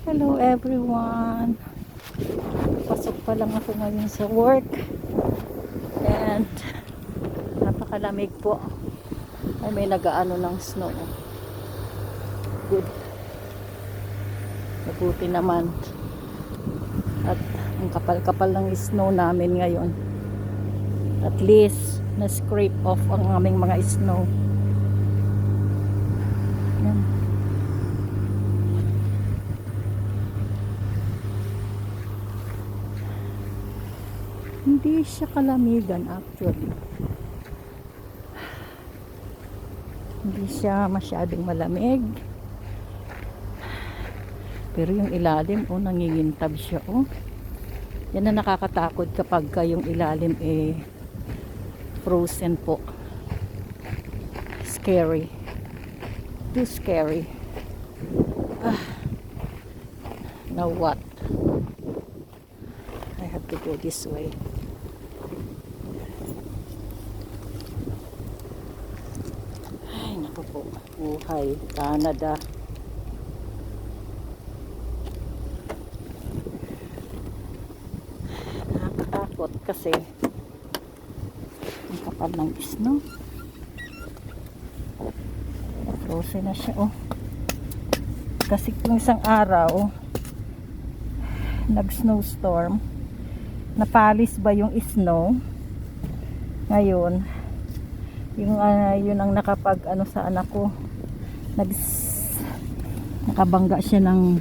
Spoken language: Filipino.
Hello everyone. Pasok pa lang ako ngayon sa work. And napakalamig po. Ay may nagaano ng snow. Good. Mabuti naman. At ang kapal-kapal ng snow namin ngayon. At least na-scrape off ang aming mga snow. Yan. Hindi siya kalamigan actually. Hindi siya masyadong malamig. Pero yung ilalim, nangingintab siya, Yan na nakakatakot kapag yung ilalim frozen po. Scary. Too scary. Now what? I have to go this way. Ay, naku po. Buhay. Canada. Nakakatakot kasi ang kapal ng snow. Frozen na siya, Kasi kung isang araw, nag-snowstorm, napalis ba yung snow? Ngayon, yun ang nakapag sa anak ko, nakabangga siya ng